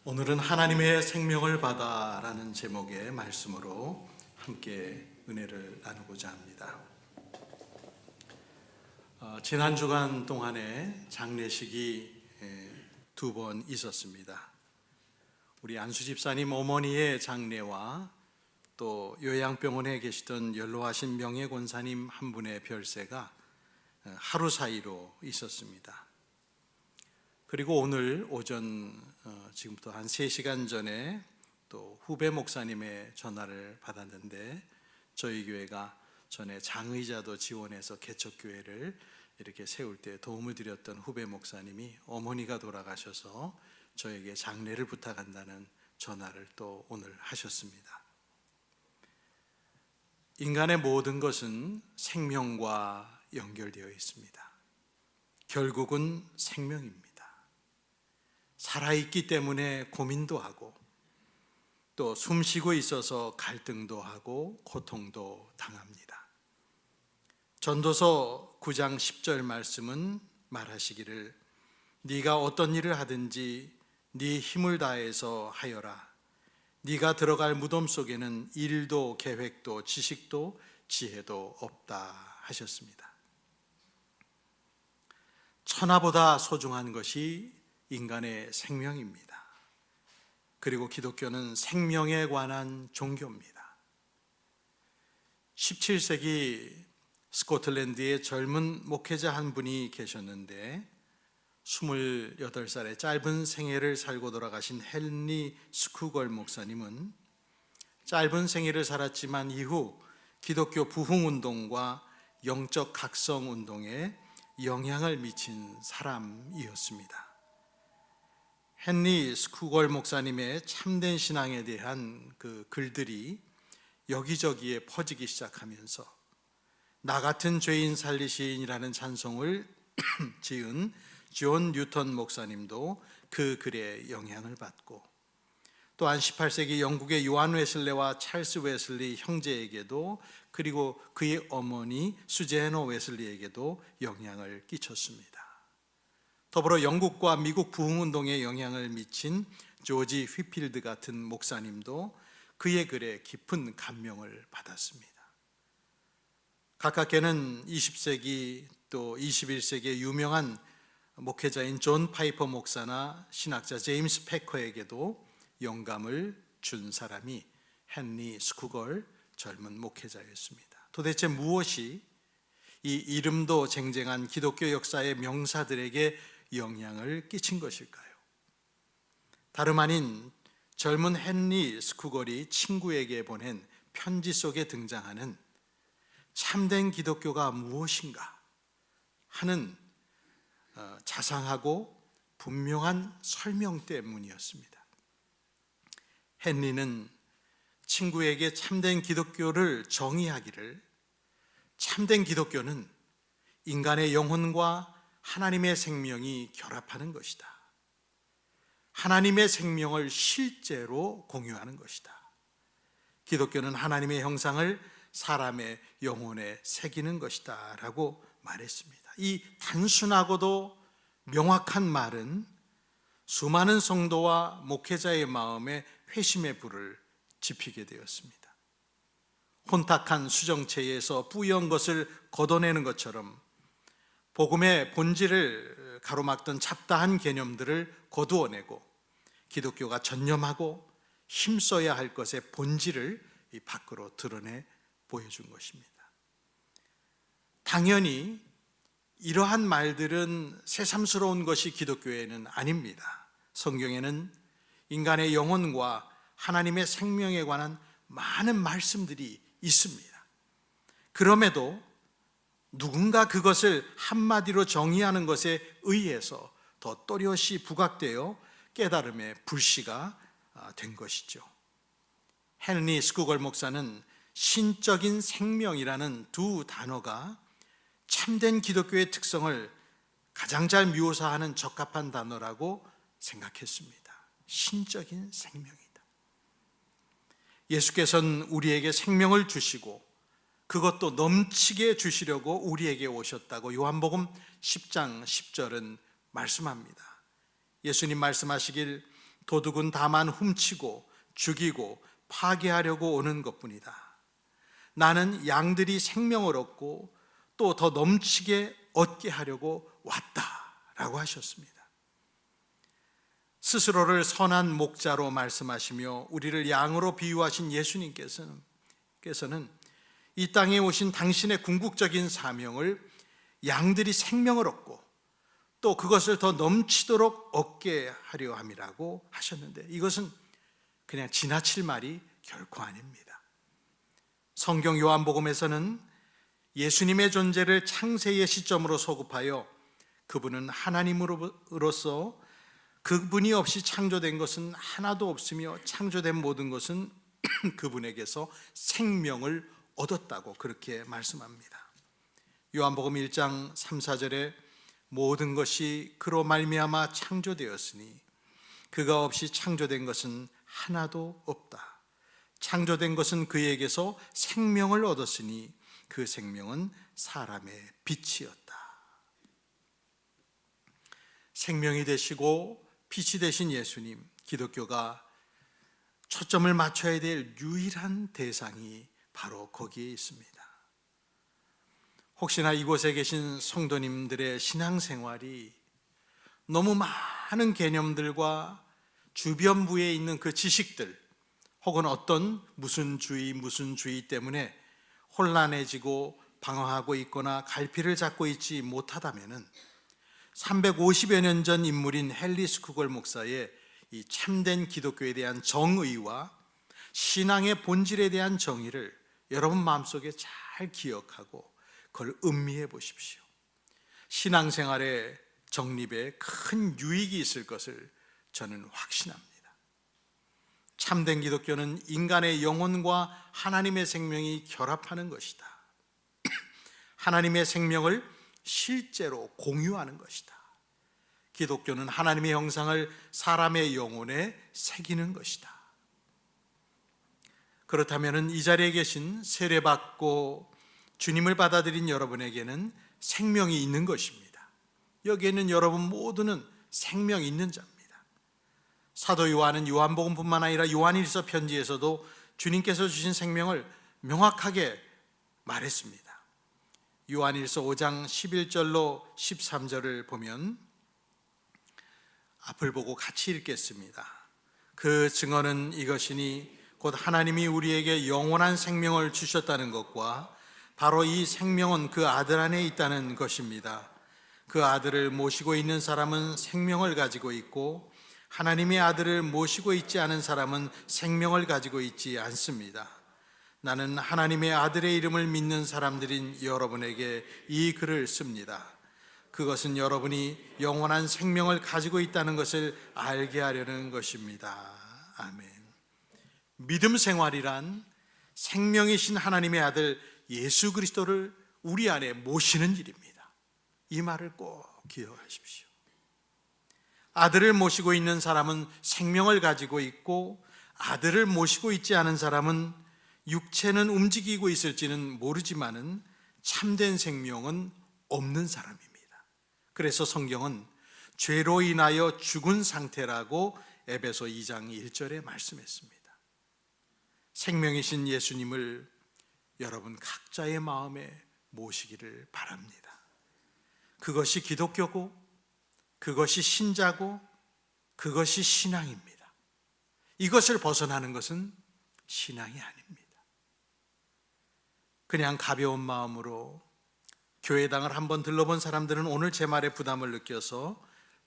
오늘은 하나님의 생명을 받아라는 제목의 말씀으로 함께 은혜를 나누고자 합니다. 지난 주간 동안에 장례식이 두 번 있었습니다. 우리 안수 집사님 어머니의 장례와 또 요양병원에 계시던 연로하신 명예권사님 한 분의 별세가 하루 사이로 있었습니다. 그리고 오늘 오전 지금부터 한 3시간 전에 또 후배 목사님의 전화를 받았는데 저희 교회가 전에 장의자도 지원해서 개척교회를 이렇게 세울 때 도움을 드렸던 후배 목사님이 어머니가 돌아가셔서 저에게 장례를 부탁한다는 전화를 또 오늘 하셨습니다. 인간의 모든 것은 생명과 연결되어 있습니다. 결국은 생명입니다. 살아있기 때문에 고민도 하고 또 숨쉬고 있어서 갈등도 하고 고통도 당합니다. 전도서 9장 10절 말씀은 말하시기를 네가 어떤 일을 하든지 네 힘을 다해서 하여라. 네가 들어갈 무덤 속에는 일도 계획도 지식도 지혜도 없다 하셨습니다. 천하보다 소중한 것이 인간의 생명입니다. 그리고 기독교는 생명에 관한 종교입니다. 17세기 스코틀랜드에 젊은 목회자 한 분이 계셨는데 28살의 짧은 생애를 살고 돌아가신 헨리 스쿠걸 목사님은 짧은 생애를 살았지만 이후 기독교 부흥운동과 영적 각성운동에 영향을 미친 사람이었습니다. 헨리 스쿠걸 목사님의 참된 신앙에 대한 그 글들이 여기저기에 퍼지기 시작하면서 나 같은 죄인 살리신이라는 찬송을 지은 존 뉴턴 목사님도 그 글에 영향을 받고 또한 18세기 영국의 요한 웨슬레와 찰스 웨슬리 형제에게도 그리고 그의 어머니 수제노 웨슬리에게도 영향을 끼쳤습니다. 더불어 영국과 미국 부흥운동에 영향을 미친 조지 휘필드 같은 목사님도 그의 글에 깊은 감명을 받았습니다. 가깝게는 20세기 또 21세기의 유명한 목회자인 존 파이퍼 목사나 신학자 제임스 패커에게도 영감을 준 사람이 헨리 스쿠걸 젊은 목회자였습니다. 도대체 무엇이 이 이름도 쟁쟁한 기독교 역사의 명사들에게 영향을 끼친 것일까요? 다름 아닌 젊은 헨리 스쿠걸이 친구에게 보낸 편지 속에 등장하는 참된 기독교가 무엇인가 하는 자상하고 분명한 설명 때문이었습니다. 헨리는 친구에게 참된 기독교를 정의하기를 참된 기독교는 인간의 영혼과 하나님의 생명이 결합하는 것이다. 하나님의 생명을 실제로 공유하는 것이다. 기독교는 하나님의 형상을 사람의 영혼에 새기는 것이다 라고 말했습니다. 이 단순하고도 명확한 말은 수많은 성도와 목회자의 마음에 회심의 불을 지피게 되었습니다. 혼탁한 수정체에서 뿌연 것을 걷어내는 것처럼 복음의 본질을 가로막던 잡다한 개념들을 거두어내고 기독교가 전념하고 힘써야 할 것의 본질을 밖으로 드러내 보여준 것입니다. 당연히 이러한 말들은 새삼스러운 것이 기독교에는 아닙니다. 성경에는 인간의 영혼과 하나님의 생명에 관한 많은 말씀들이 있습니다. 그럼에도 누군가 그것을 한마디로 정의하는 것에 의해서 더 또렷이 부각되어 깨달음의 불씨가 된 것이죠. 헨리 스쿠걸 목사는 신적인 생명이라는 두 단어가 참된 기독교의 특성을 가장 잘 묘사하는 적합한 단어라고 생각했습니다. 신적인 생명이다. 예수께서는 우리에게 생명을 주시고 그것도 넘치게 주시려고 우리에게 오셨다고 요한복음 10장 10절은 말씀합니다. 예수님 말씀하시길 도둑은 다만 훔치고 죽이고 파괴하려고 오는 것뿐이다. 나는 양들이 생명을 얻고 또 더 넘치게 얻게 하려고 왔다라고 하셨습니다. 스스로를 선한 목자로 말씀하시며 우리를 양으로 비유하신 예수님께서는 이 땅에 오신 당신의 궁극적인 사명을 양들이 생명을 얻고 또 그것을 더 넘치도록 얻게 하려 함이라고 하셨는데, 이것은 그냥 지나칠 말이 결코 아닙니다. 성경 요한복음에서는 예수님의 존재를 창세의 시점으로 소급하여 그분은 하나님으로서 그분이 없이 창조된 것은 하나도 없으며 창조된 모든 것은 그분에게서 생명을 얻었다고 그렇게 말씀합니다. 요한복음 1장 3, 4절에 모든 것이 그로 말미암아 창조되었으니 그가 없이 창조된 것은 하나도 없다. 창조된 것은 그에게서 생명을 얻었으니 그 생명은 사람의 빛이었다. 생명이 되시고 빛이 되신 예수님, 기독교가 초점을 맞춰야 될 유일한 대상이 바로 거기에 있습니다. 혹시나 이곳에 계신 성도님들의 신앙생활이 너무 많은 개념들과 주변부에 있는 그 지식들 혹은 어떤 무슨 주의 때문에 혼란해지고 방황하고 있거나 갈피를 잡고 있지 못하다면은 350여 년 전 인물인 헨리 스쿠걸 목사의 이 참된 기독교에 대한 정의와 신앙의 본질에 대한 정의를 여러분 마음속에 잘 기억하고 그걸 음미해 보십시오. 신앙생활의 정립에 큰 유익이 있을 것을 저는 확신합니다. 참된 기독교는 인간의 영혼과 하나님의 생명이 결합하는 것이다. 하나님의 생명을 실제로 공유하는 것이다. 기독교는 하나님의 형상을 사람의 영혼에 새기는 것이다. 그렇다면 이 자리에 계신 세례받고 주님을 받아들인 여러분에게는 생명이 있는 것입니다. 여기에는 여러분 모두는 생명이 있는 자입니다. 사도 요한은 요한복음뿐만 아니라 요한일서 편지에서도 주님께서 주신 생명을 명확하게 말했습니다. 요한일서 5장 11절로 13절을 보면 앞을 보고 같이 읽겠습니다. 그 증언은 이것이니 곧 하나님이 우리에게 영원한 생명을 주셨다는 것과 바로 이 생명은 그 아들 안에 있다는 것입니다. 그 아들을 모시고 있는 사람은 생명을 가지고 있고 하나님의 아들을 모시고 있지 않은 사람은 생명을 가지고 있지 않습니다. 나는 하나님의 아들의 이름을 믿는 사람들인 여러분에게 이 글을 씁니다. 그것은 여러분이 영원한 생명을 가지고 있다는 것을 알게 하려는 것입니다. 아멘. 믿음 생활이란 생명이신 하나님의 아들 예수 그리스도를 우리 안에 모시는 일입니다. 이 말을 꼭 기억하십시오. 아들을 모시고 있는 사람은 생명을 가지고 있고 아들을 모시고 있지 않은 사람은 육체는 움직이고 있을지는 모르지만은 참된 생명은 없는 사람입니다. 그래서 성경은 죄로 인하여 죽은 상태라고 에베소 2장 1절에 말씀했습니다. 생명이신 예수님을 여러분 각자의 마음에 모시기를 바랍니다. 그것이 기독교고 그것이 신자고 그것이 신앙입니다. 이것을 벗어나는 것은 신앙이 아닙니다. 그냥 가벼운 마음으로 교회당을 한번 들러본 사람들은 오늘 제 말에 부담을 느껴서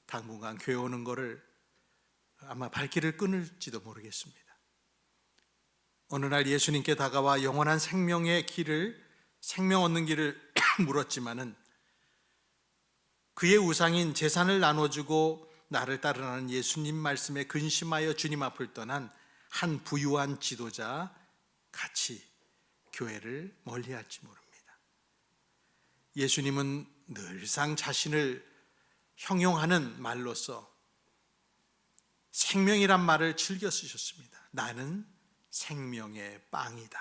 당분간 교회 오는 거를 아마 발길을 끊을지도 모르겠습니다. 어느 날 예수님께 다가와 영원한 생명의 길을, 생명 얻는 길을 물었지만은 그의 우상인 제산을 나눠주고 나를 따르라는 예수님 말씀에 근심하여 주님 앞을 떠난 한 부유한 지도자 같이 교회를 멀리할지 모릅니다. 예수님은 늘상 자신을 형용하는 말로써 생명이란 말을 즐겨 쓰셨습니다. 나는 생명의 빵이다.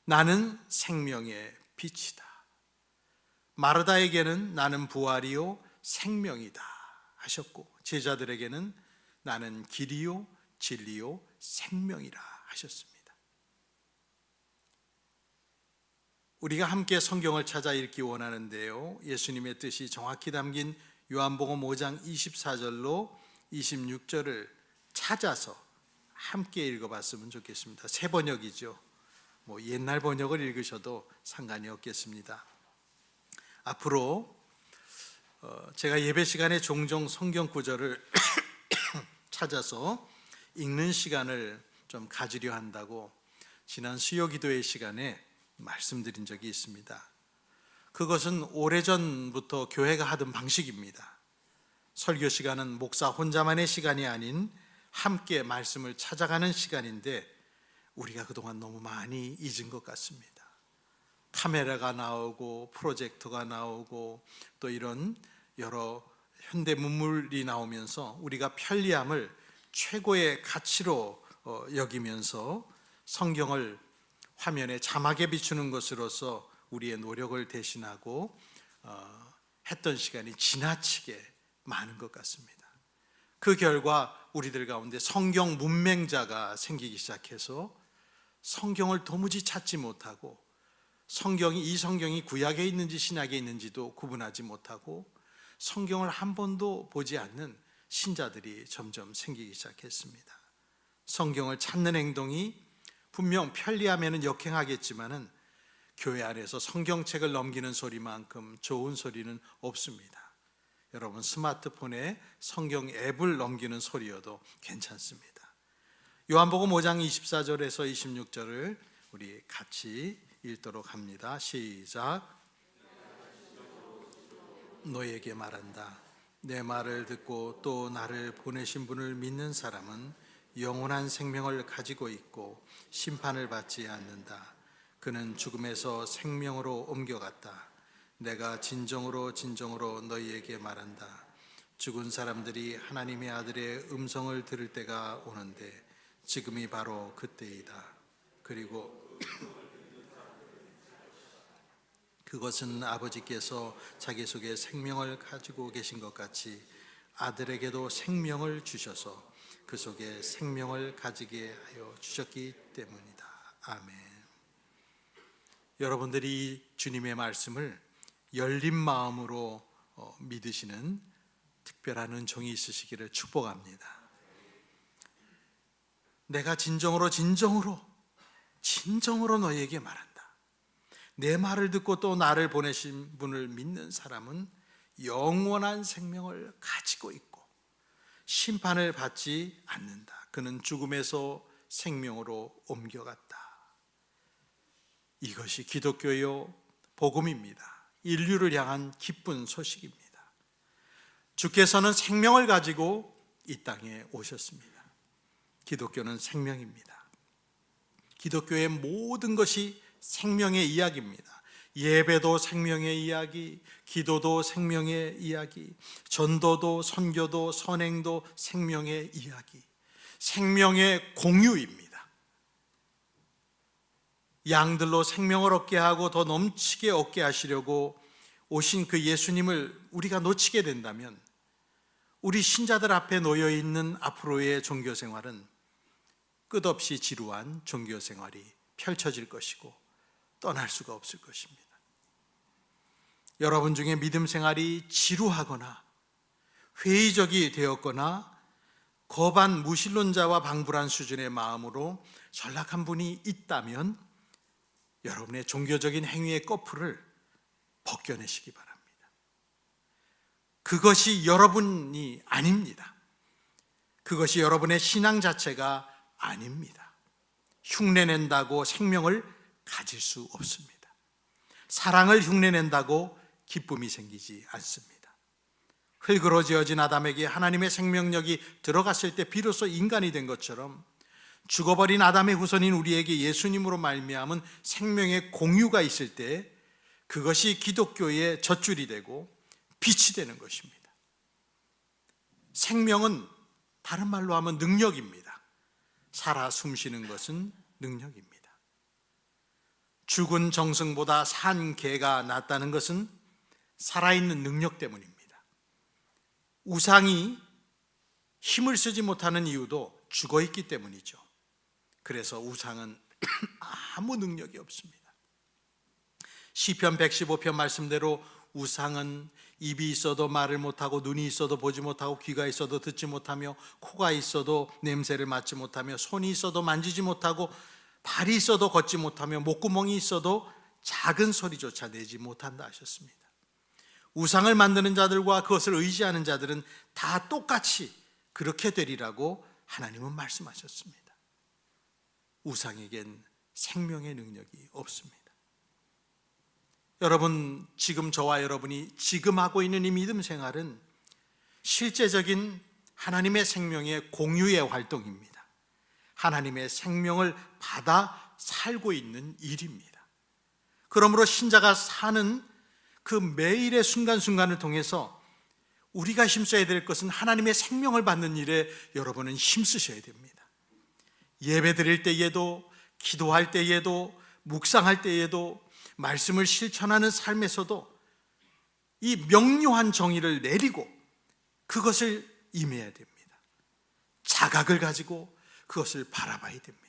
나는 생명의 빛이다. 마르다에게는 나는 부활이요 생명이다 하셨고 제자들에게는 나는 길이요 진리요 생명이라 하셨습니다. 우리가 함께 성경을 찾아 읽기 원하는데요, 예수님의 뜻이 정확히 담긴 요한복음 5장 24절로 26절을 찾아서 함께 읽어봤으면 좋겠습니다. 새 번역이죠. 옛날 번역을 읽으셔도 상관이 없겠습니다. 앞으로 제가 예배 시간에 종종 성경 구절을 찾아서 읽는 시간을 좀 가지려 한다고 지난 수요 기도회 시간에 말씀드린 적이 있습니다. 그것은 오래전부터 교회가 하던 방식입니다. 설교 시간은 목사 혼자만의 시간이 아닌 함께 말씀을 찾아가는 시간인데 우리가 그동안 너무 많이 잊은 것 같습니다. 카메라가 나오고 프로젝터가 나오고 또 이런 여러 현대 문물이 나오면서 우리가 편리함을 최고의 가치로 여기면서 성경을 화면에 자막에 비추는 것으로서 우리의 노력을 대신하고 했던 시간이 지나치게 많은 것 같습니다. 그 결과 우리들 가운데 성경 문맹자가 생기기 시작해서 성경을 도무지 찾지 못하고 이 성경이 구약에 있는지 신약에 있는지도 구분하지 못하고 성경을 한 번도 보지 않는 신자들이 점점 생기기 시작했습니다. 성경을 찾는 행동이 분명 편리함에는 역행하겠지만은 교회 안에서 성경책을 넘기는 소리만큼 좋은 소리는 없습니다. 여러분 스마트폰에 성경 앱을 넘기는 소리여도 괜찮습니다. 요한복음 5장 24절에서 26절을 우리 같이 읽도록 합니다. 시작. 너에게 말한다. 내 말을 듣고 또 나를 보내신 분을 믿는 사람은 영원한 생명을 가지고 있고 심판을 받지 않는다. 그는 죽음에서 생명으로 옮겨갔다. 내가 진정으로 너희에게 말한다. 죽은 사람들이 하나님의 아들의 음성을 들을 때가 오는데 지금이 바로 그때이다. 그리고 그것은 아버지께서 자기 속에 생명을 가지고 계신 것 같이 아들에게도 생명을 주셔서 그 속에 생명을 가지게 하여 주셨기 때문이다. 아멘. 여러분들이 주님의 말씀을 열린 마음으로 믿으시는 특별한 은총이 있으시기를 축복합니다. 내가 진정으로 너희에게 말한다. 내 말을 듣고 또 나를 보내신 분을 믿는 사람은 영원한 생명을 가지고 있고 심판을 받지 않는다. 그는 죽음에서 생명으로 옮겨갔다. 이것이 기독교의 복음입니다. 인류를 향한 기쁜 소식입니다. 주께서는 생명을 가지고 이 땅에 오셨습니다. 기독교는 생명입니다. 기독교의 모든 것이 생명의 이야기입니다. 예배도 생명의 이야기, 기도도 생명의 이야기, 전도도 선교도 선행도 생명의 이야기, 생명의 공유입니다. 양들로 생명을 얻게 하고 더 넘치게 얻게 하시려고 오신 그 예수님을 우리가 놓치게 된다면 우리 신자들 앞에 놓여 있는 앞으로의 종교 생활은 끝없이 지루한 종교 생활이 펼쳐질 것이고 떠날 수가 없을 것입니다. 여러분 중에 믿음 생활이 지루하거나 회의적이 되었거나 거반 무신론자와 방불한 수준의 마음으로 전락한 분이 있다면 여러분의 종교적인 행위의 꺼풀을 벗겨내시기 바랍니다. 그것이 여러분이 아닙니다. 그것이 여러분의 신앙 자체가 아닙니다. 흉내낸다고 생명을 가질 수 없습니다. 사랑을 흉내낸다고 기쁨이 생기지 않습니다. 흙으로 지어진 아담에게 하나님의 생명력이 들어갔을 때 비로소 인간이 된 것처럼 죽어버린 아담의 후손인 우리에게 예수님으로 말미암은 생명의 공유가 있을 때 그것이 기독교의 젖줄이 되고 빛이 되는 것입니다. 생명은 다른 말로 하면 능력입니다. 살아 숨쉬는 것은 능력입니다. 죽은 정승보다 산 개가 낫다는 것은 살아있는 능력 때문입니다. 우상이 힘을 쓰지 못하는 이유도 죽어 있기 때문이죠. 그래서 우상은 아무 능력이 없습니다. 시편 115편 말씀대로 우상은 입이 있어도 말을 못하고, 눈이 있어도 보지 못하고, 귀가 있어도 듣지 못하며, 코가 있어도 냄새를 맡지 못하며, 손이 있어도 만지지 못하고, 발이 있어도 걷지 못하며, 목구멍이 있어도 작은 소리조차 내지 못한다 하셨습니다. 우상을 만드는 자들과 그것을 의지하는 자들은 다 똑같이 그렇게 되리라고 하나님은 말씀하셨습니다. 우상에겐 생명의 능력이 없습니다. 여러분, 지금 저와 여러분이 지금 하고 있는 이 믿음 생활은 실제적인 하나님의 생명의 공유의 활동입니다. 하나님의 생명을 받아 살고 있는 일입니다. 그러므로 신자가 사는 그 매일의 순간순간을 통해서 우리가 힘써야 될 것은 하나님의 생명을 받는 일에 여러분은 힘쓰셔야 됩니다. 예배 드릴 때에도, 기도할 때에도, 묵상할 때에도, 말씀을 실천하는 삶에서도 이 명료한 정의를 내리고 그것을 임해야 됩니다. 자각을 가지고 그것을 바라봐야 됩니다.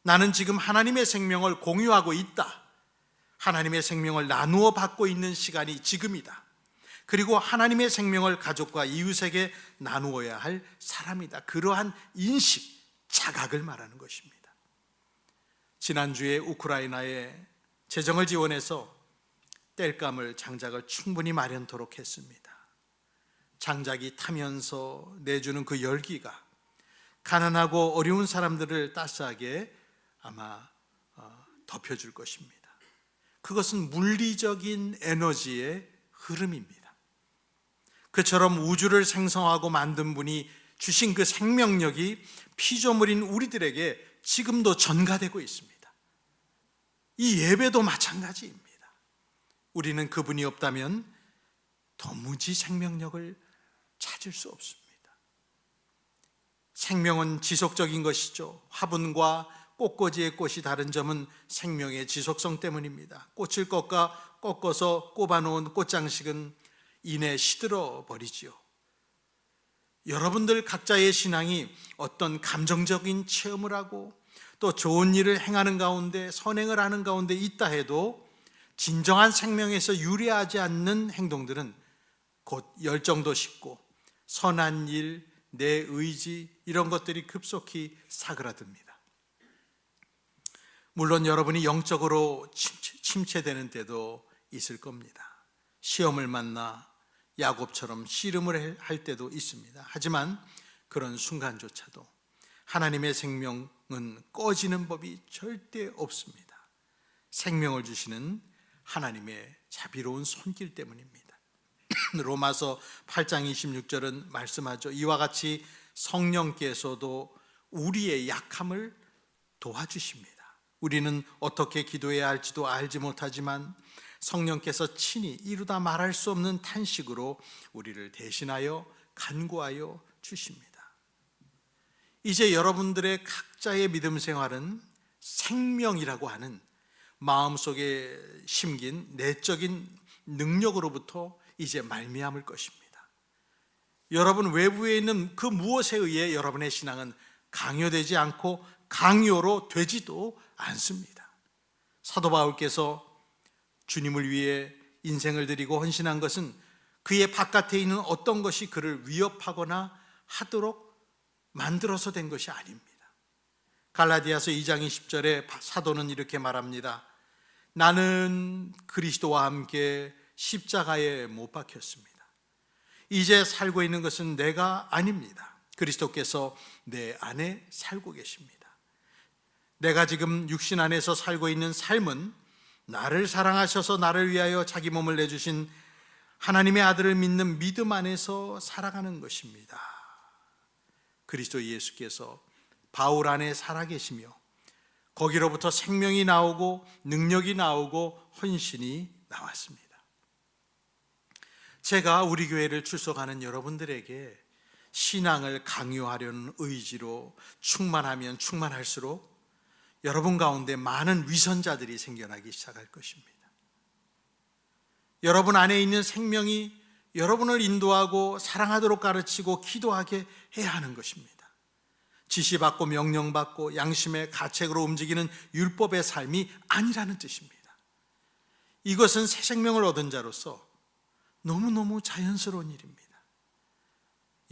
나는 지금 하나님의 생명을 공유하고 있다. 하나님의 생명을 나누어 받고 있는 시간이 지금이다. 그리고 하나님의 생명을 가족과 이웃에게 나누어야 할 사람이다. 그러한 인식, 자각을 말하는 것입니다. 지난주에 우크라이나에 재정을 지원해서 땔감을, 장작을 충분히 마련토록 했습니다. 장작이 타면서 내주는 그 열기가 가난하고 어려운 사람들을 따스하게 아마 덮여줄 것입니다. 그것은 물리적인 에너지의 흐름입니다. 그처럼 우주를 생성하고 만든 분이 주신 그 생명력이 피조물인 우리들에게 지금도 전가되고 있습니다. 이 예배도 마찬가지입니다. 우리는 그분이 없다면 도무지 생명력을 찾을 수 없습니다. 생명은 지속적인 것이죠. 화분과 꽃꽂이의 꽃이 다른 점은 생명의 지속성 때문입니다. 꽃을 꺾어서 꼽아놓은 꽃장식은 이내 시들어 버리지요. 여러분들 각자의 신앙이 어떤 감정적인 체험을 하고 또 좋은 일을 행하는 가운데, 선행을 하는 가운데 있다 해도 진정한 생명에서 유래하지 않는 행동들은 곧 열정도 식고 선한 일, 내 의지, 이런 것들이 급속히 사그라듭니다. 물론 여러분이 영적으로 침체되는 때도 있을 겁니다. 시험을 만나 야곱처럼 씨름을 할 때도 있습니다. 하지만 그런 순간조차도 하나님의 생명은 꺼지는 법이 절대 없습니다. 생명을 주시는 하나님의 자비로운 손길 때문입니다. 로마서 8장 26절은 말씀하죠. 이와 같이 성령께서도 우리의 약함을 도와주십니다. 우리는 어떻게 기도해야 할지도 알지 못하지만 성령께서 친히 이루다 말할 수 없는 탄식으로 우리를 대신하여 간구하여 주십니다. 이제 여러분들의 각자의 믿음 생활은 생명이라고 하는 마음속에 심긴 내적인 능력으로부터 이제 말미암을 것입니다. 여러분 외부에 있는 그 무엇에 의해 여러분의 신앙은 강요되지 않고 강요로 되지도 않습니다. 사도 바울께서 주님을 위해 인생을 드리고 헌신한 것은 그의 바깥에 있는 어떤 것이 그를 위협하거나 하도록 만들어서 된 것이 아닙니다. 갈라디아서 2장 20절에 사도는 이렇게 말합니다. 나는 그리스도와 함께 십자가에 못 박혔습니다. 이제 살고 있는 것은 내가 아닙니다. 그리스도께서 내 안에 살고 계십니다. 내가 지금 육신 안에서 살고 있는 삶은 나를 사랑하셔서 나를 위하여 자기 몸을 내주신 하나님의 아들을 믿는 믿음 안에서 살아가는 것입니다. 그리스도 예수께서 바울 안에 살아계시며 거기로부터 생명이 나오고 능력이 나오고 헌신이 나왔습니다. 제가 우리 교회를 출석하는 여러분들에게 신앙을 강요하려는 의지로 충만하면 충만할수록 여러분 가운데 많은 위선자들이 생겨나기 시작할 것입니다. 여러분 안에 있는 생명이 여러분을 인도하고 사랑하도록 가르치고 기도하게 해야 하는 것입니다. 지시받고 명령받고 양심의 가책으로 움직이는 율법의 삶이 아니라는 뜻입니다. 이것은 새 생명을 얻은 자로서 너무너무 자연스러운 일입니다.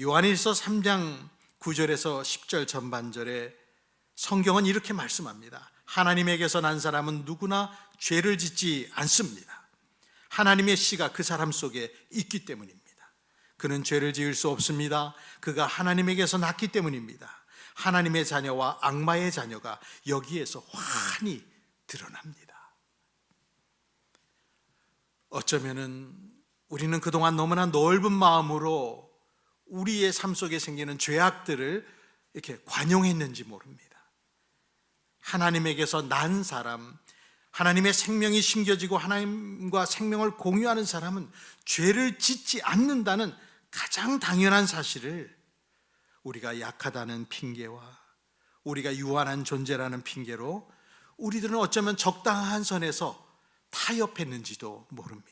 요한일서 3장 9절에서 10절 전반절에 성경은 이렇게 말씀합니다. 하나님에게서 난 사람은 누구나 죄를 짓지 않습니다. 하나님의 씨가 그 사람 속에 있기 때문입니다. 그는 죄를 지을 수 없습니다. 그가 하나님에게서 났기 때문입니다. 하나님의 자녀와 악마의 자녀가 여기에서 환히 드러납니다. 어쩌면은 우리는 그동안 너무나 넓은 마음으로 우리의 삶 속에 생기는 죄악들을 이렇게 관용했는지 모릅니다. 하나님에게서 난 사람, 하나님의 생명이 심겨지고 하나님과 생명을 공유하는 사람은 죄를 짓지 않는다는 가장 당연한 사실을 우리가 약하다는 핑계와 우리가 유한한 존재라는 핑계로 우리들은 어쩌면 적당한 선에서 타협했는지도 모릅니다.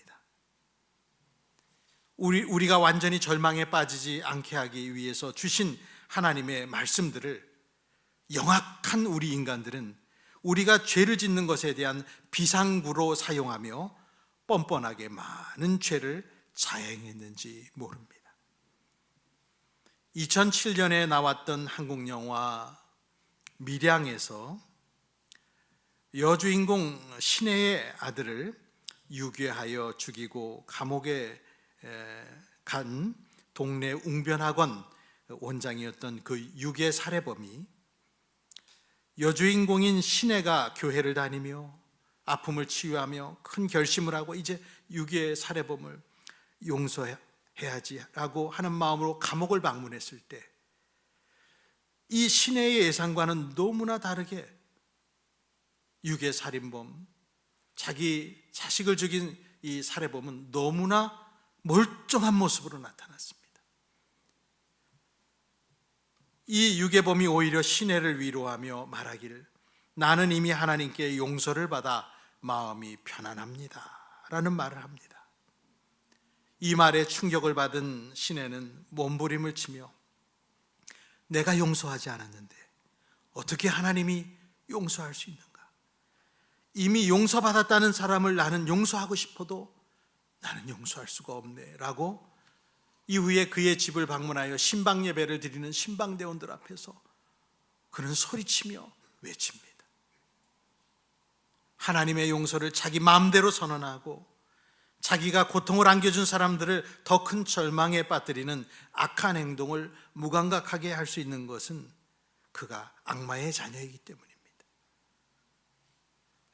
우리가 완전히 절망에 빠지지 않게 하기 위해서 주신 하나님의 말씀들을 영악한 우리 인간들은 우리가 죄를 짓는 것에 대한 비상구로 사용하며 뻔뻔하게 많은 죄를 자행했는지 모릅니다. 2007년에 나왔던 한국 영화 밀양에서 여주인공 신혜의 아들을 유괴하여 죽이고 감옥에 간 동네 웅변학원 원장이었던 그 유괴 살해범이 여주인공인 신혜가 교회를 다니며 아픔을 치유하며 큰 결심을 하고 이제 유괴 살해범을 용서해야지라고 하는 마음으로 감옥을 방문했을 때 이 신혜의 예상과는 너무나 다르게 유괴 살인범, 자기 자식을 죽인 이 살해범은 너무나 멀쩡한 모습으로 나타났습니다. 이 유괴범이 오히려 신혜를 위로하며 말하기를 나는 이미 하나님께 용서를 받아 마음이 편안합니다 라는 말을 합니다. 이 말에 충격을 받은 신혜는 몸부림을 치며 내가 용서하지 않았는데 어떻게 하나님이 용서할 수 있는가? 이미 용서받았다는 사람을 나는 용서하고 싶어도 나는 용서할 수가 없네 라고 이후에 그의 집을 방문하여 신방 예배를 드리는 신방대원들 앞에서 그는 소리치며 외칩니다. 하나님의 용서를 자기 마음대로 선언하고 자기가 고통을 안겨준 사람들을 더 큰 절망에 빠뜨리는 악한 행동을 무감각하게 할 수 있는 것은 그가 악마의 자녀이기 때문입니다.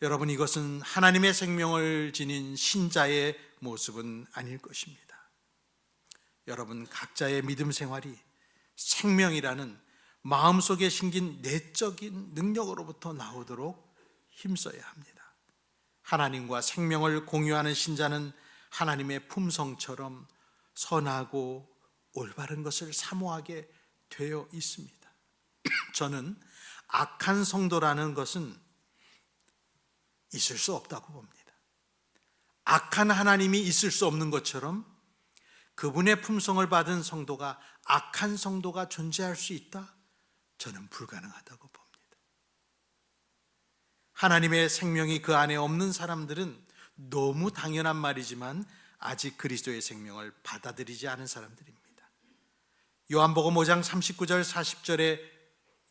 여러분, 이것은 하나님의 생명을 지닌 신자의 모습은 아닐 것입니다. 여러분, 각자의 믿음 생활이 생명이라는 마음속에 심긴 내적인 능력으로부터 나오도록 힘써야 합니다. 하나님과 생명을 공유하는 신자는 하나님의 품성처럼 선하고 올바른 것을 사모하게 되어 있습니다. 저는 악한 성도라는 것은 있을 수 없다고 봅니다. 악한 하나님이 있을 수 없는 것처럼 그분의 품성을 받은 성도가 악한 성도가 존재할 수 있다? 저는 불가능하다고 봅니다. 하나님의 생명이 그 안에 없는 사람들은 너무 당연한 말이지만 아직 그리스도의 생명을 받아들이지 않은 사람들입니다. 요한복음 5장 39절 40절에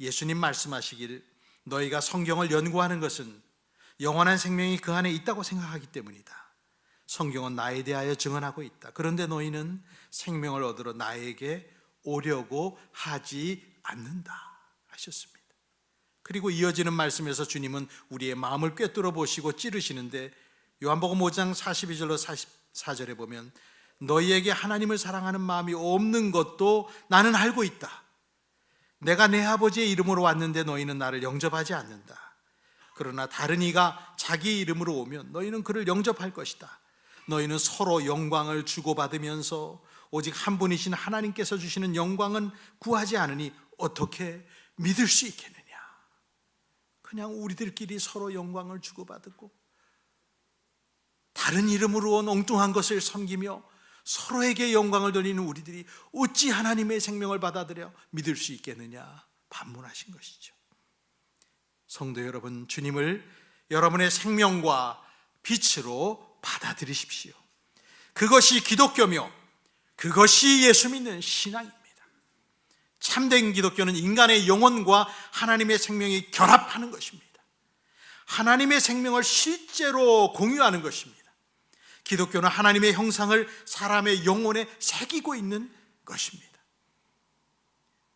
예수님 말씀하시기를 너희가 성경을 연구하는 것은 영원한 생명이 그 안에 있다고 생각하기 때문이다. 성경은 나에 대하여 증언하고 있다. 그런데 너희는 생명을 얻으러 나에게 오려고 하지 않는다 하셨습니다. 그리고 이어지는 말씀에서 주님은 우리의 마음을 꿰뚫어 보시고 찌르시는데 요한복음 5장 42절로 44절에 보면 너희에게 하나님을 사랑하는 마음이 없는 것도 나는 알고 있다. 내가 내 아버지의 이름으로 왔는데 너희는 나를 영접하지 않는다. 그러나 다른 이가 자기 이름으로 오면 너희는 그를 영접할 것이다. 너희는 서로 영광을 주고받으면서 오직 한 분이신 하나님께서 주시는 영광은 구하지 않으니 어떻게 믿을 수 있겠느냐. 그냥 우리들끼리 서로 영광을 주고받고 다른 이름으로 온 엉뚱한 것을 섬기며 서로에게 영광을 돌리는 우리들이 어찌 하나님의 생명을 받아들여 믿을 수 있겠느냐 반문하신 것이죠. 성도 여러분, 주님을 여러분의 생명과 빛으로 받아들이십시오. 그것이 기독교며 그것이 예수 믿는 신앙입니다. 참된 기독교는 인간의 영혼과 하나님의 생명이 결합하는 것입니다. 하나님의 생명을 실제로 공유하는 것입니다. 기독교는 하나님의 형상을 사람의 영혼에 새기고 있는 것입니다.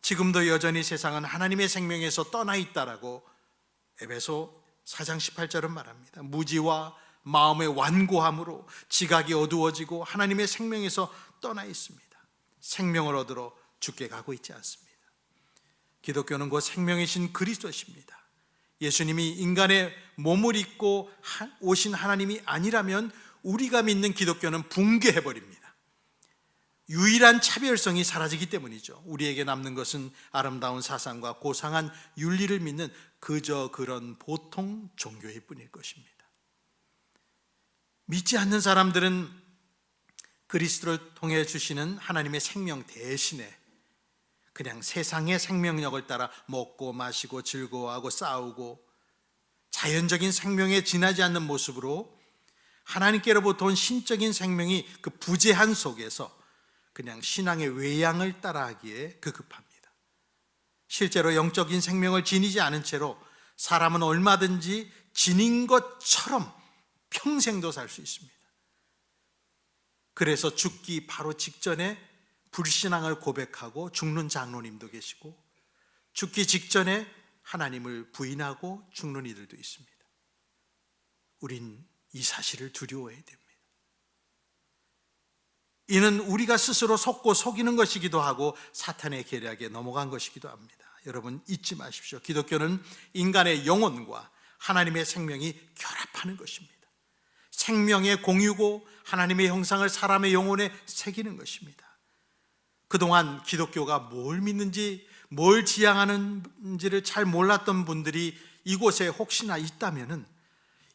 지금도 여전히 세상은 하나님의 생명에서 떠나 있다라고 에베소 4장 18절은 말합니다. 무지와 마음의 완고함으로 지각이 어두워지고 하나님의 생명에서 떠나 있습니다. 생명을 얻으러 죽게 가고 있지 않습니다. 기독교는 곧 생명이신 그리스도십니다. 예수님이 인간의 몸을 입고 오신 하나님이 아니라면 우리가 믿는 기독교는 붕괴해버립니다. 유일한 차별성이 사라지기 때문이죠. 우리에게 남는 것은 아름다운 사상과 고상한 윤리를 믿는 그저 그런 보통 종교일 뿐일 것입니다. 믿지 않는 사람들은 그리스도를 통해 주시는 하나님의 생명 대신에 그냥 세상의 생명력을 따라 먹고 마시고 즐거워하고 싸우고 자연적인 생명에 지나지 않는 모습으로 하나님께로부터 온 신적인 생명이 그 부재한 속에서 그냥 신앙의 외양을 따라하기에 급급합니다. 실제로 영적인 생명을 지니지 않은 채로 사람은 얼마든지 지닌 것처럼 평생도 살 수 있습니다. 그래서 죽기 바로 직전에 불신앙을 고백하고 죽는 장로님도 계시고 죽기 직전에 하나님을 부인하고 죽는 이들도 있습니다. 우린 이 사실을 두려워해야 됩니다. 이는 우리가 스스로 속고 속이는 것이기도 하고 사탄의 계략에 넘어간 것이기도 합니다. 여러분 잊지 마십시오. 기독교는 인간의 영혼과 하나님의 생명이 결합하는 것입니다. 생명의 공유고 하나님의 형상을 사람의 영혼에 새기는 것입니다. 그동안 기독교가 뭘 믿는지 뭘 지향하는지를 잘 몰랐던 분들이 이곳에 혹시나 있다면은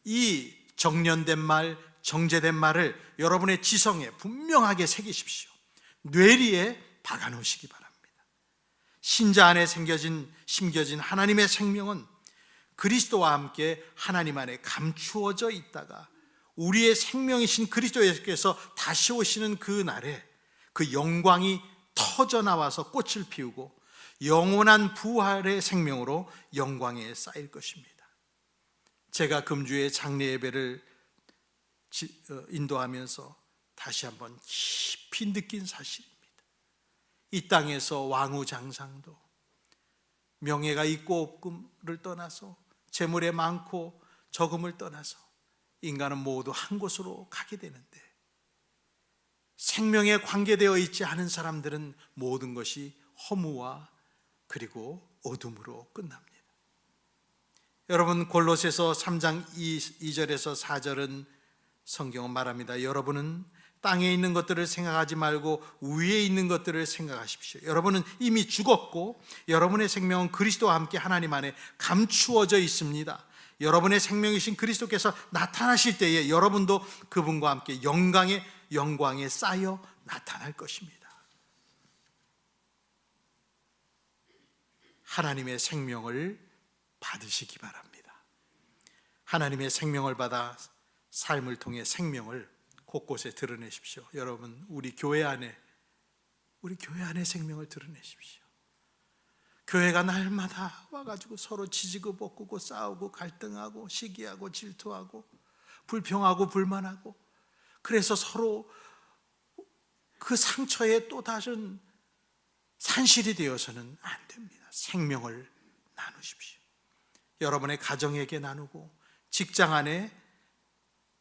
이 정련된 말, 정제된 말을 여러분의 지성에 분명하게 새기십시오. 뇌리에 박아놓으시기 바랍니다. 신자 안에 심겨진 하나님의 생명은 그리스도와 함께 하나님 안에 감추어져 있다가 우리의 생명이신 그리스도 예수께서 다시 오시는 그 날에 그 영광이 터져 나와서 꽃을 피우고 영원한 부활의 생명으로 영광에 쌓일 것입니다. 제가 금주의 장례 예배를 인도하면서 다시 한번 깊이 느낀 사실입니다. 이 땅에서 왕후장상도 명예가 있고 없음을 떠나서 재물에 많고 적음을 떠나서 인간은 모두 한 곳으로 가게 되는데 생명에 관계되어 있지 않은 사람들은 모든 것이 허무와 그리고 어둠으로 끝납니다. 여러분 골로새서 3장 2절에서 4절은 성경은 말합니다. 여러분은 땅에 있는 것들을 생각하지 말고 위에 있는 것들을 생각하십시오. 여러분은 이미 죽었고 여러분의 생명은 그리스도와 함께 하나님 안에 감추어져 있습니다. 여러분의 생명이신 그리스도께서 나타나실 때에 여러분도 그분과 함께 영광에 쌓여 나타날 것입니다. 하나님의 생명을 받으시기 바랍니다. 하나님의 생명을 받아 삶을 통해 생명을 곳곳에 드러내십시오. 여러분, 우리 교회 안에 생명을 드러내십시오. 교회가 날마다 와가지고 서로 지지고 볶고 싸우고 갈등하고 시기하고 질투하고 불평하고 불만하고 그래서 서로 그 상처에 또 다른 산실이 되어서는 안 됩니다. 생명을 나누십시오. 여러분의 가정에게 나누고 직장 안에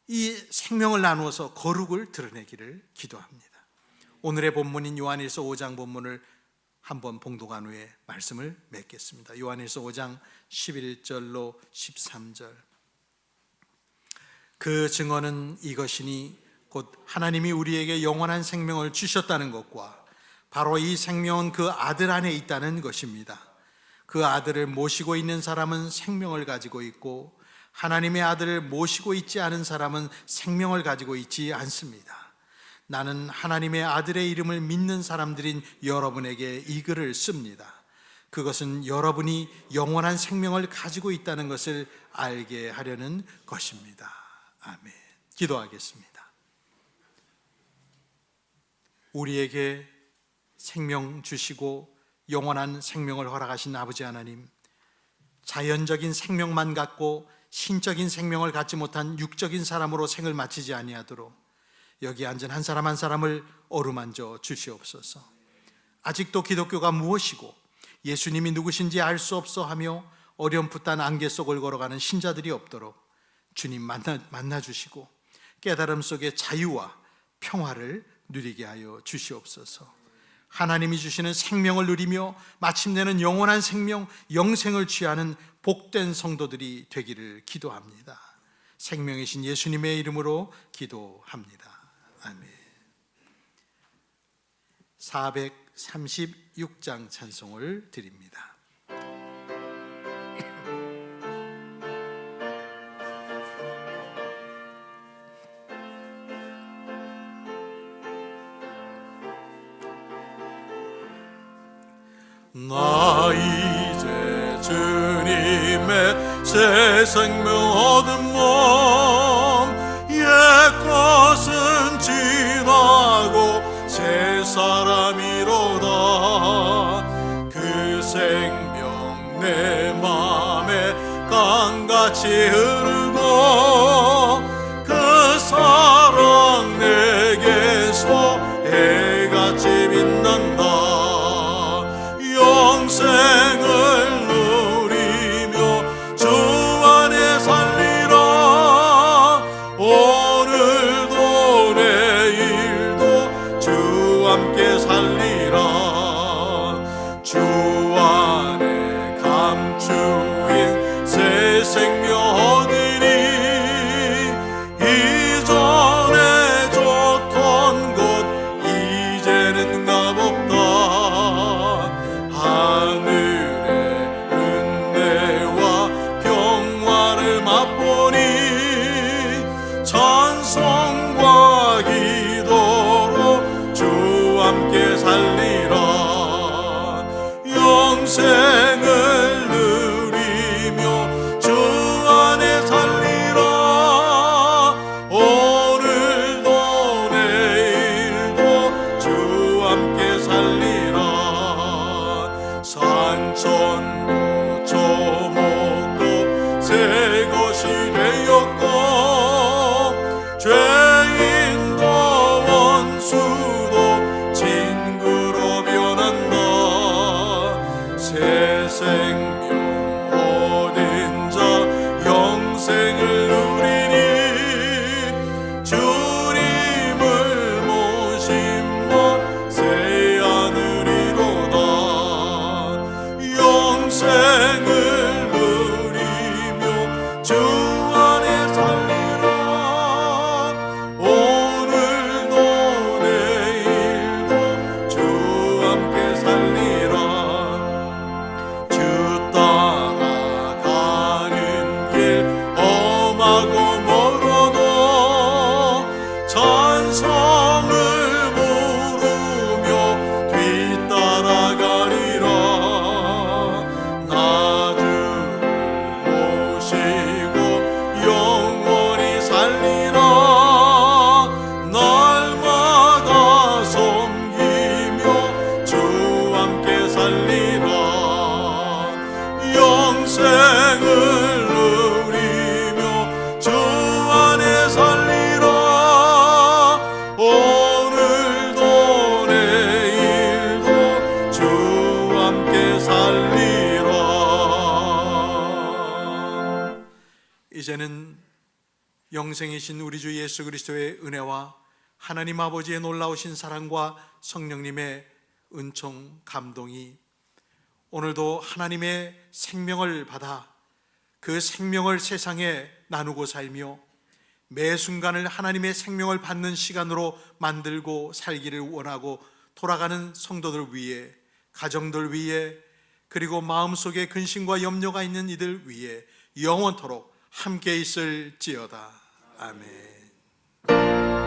이 생명을 나누어서 거룩을 드러내기를 기도합니다. 오늘의 본문인 요한일서 5장 본문을 한번 봉독한 후에 말씀을 맺겠습니다. 요한일서 5장 11절로 13절. 그 증언은 이것이니 곧 하나님이 우리에게 영원한 생명을 주셨다는 것과 바로 이 생명은 그 아들 안에 있다는 것입니다. 그 아들을 모시고 있는 사람은 생명을 가지고 있고 하나님의 아들을 모시고 있지 않은 사람은 생명을 가지고 있지 않습니다. 나는 하나님의 아들의 이름을 믿는 사람들인 여러분에게 이 글을 씁니다. 그것은 여러분이 영원한 생명을 가지고 있다는 것을 알게 하려는 것입니다. 아멘. 기도하겠습니다. 우리에게 생명 주시고 영원한 생명을 허락하신 아버지 하나님, 자연적인 생명만 갖고 신적인 생명을 갖지 못한 육적인 사람으로 생을 마치지 아니하도록 여기 앉은 한 사람 한 사람을 어루만져 주시옵소서. 아직도 기독교가 무엇이고 예수님이 누구신지 알 수 없어 하며 어렴풋한 안개 속을 걸어가는 신자들이 없도록 주님 만나 주시고 깨달음 속에 자유와 평화를 누리게 하여 주시옵소서. 하나님이 주시는 생명을 누리며 마침내는 영원한 생명, 영생을 취하는 복된 성도들이 되기를 기도합니다. 생명이신 예수님의 이름으로 기도합니다. 아멘. 436장 찬송을 드립니다. 나 이제 주님의 새 생명 얻은 몸, 옛것은 지나고 새 사람이로다. 그 생명 내 맘에 강같이 흐르고 그 사랑 내게서 해같이 빛난다. 영생을 누리며 주 안에 살리라. 오늘도 내일도 주 함께 살리라. 주 안에 감추인 새 생명 얻으니 이전에 좋던 곳 이제는 값없다. 하늘의 은혜와 평화를 맛보니 찬송과 기도로 주 함께 살리라. 영생을 누리며 주 안에 살리라. 오늘도 내일도 주 함께 살리라. 산천도 초목도 새 것이 되었고 죄인도 원수도 친구로 변한다. 새 생명 얻은 자 영생을 누리니 주님을 모심마 새 하늘이로다. 영생을 누리며 주 안에 살리라. 오늘도 내일도 주 함께 살리라. 주 따라가는 길 험하고 멀어도 찬송을 부르며 뒤따라가리라. 모시고 영원히 살리라. 날마다 섬기며 주 함께 살리라. 영생을 누리며 주 안에 살리라. 오늘도 내일도 주 함께 살리라. 이제는 영생이신 우리 주 예수 그리스도의 은혜와 하나님 아버지의 놀라우신 사랑과 성령님의 은총 감동이 오늘도 하나님의 생명을 받아 그 생명을 세상에 나누고 살며 매 순간을 하나님의 생명을 받는 시간으로 만들고 살기를 원하고 돌아가는 성도들 위해, 가정들 위해, 그리고 마음속에 근심과 염려가 있는 이들 위해 영원토록 함께 있을지어다. 아멘.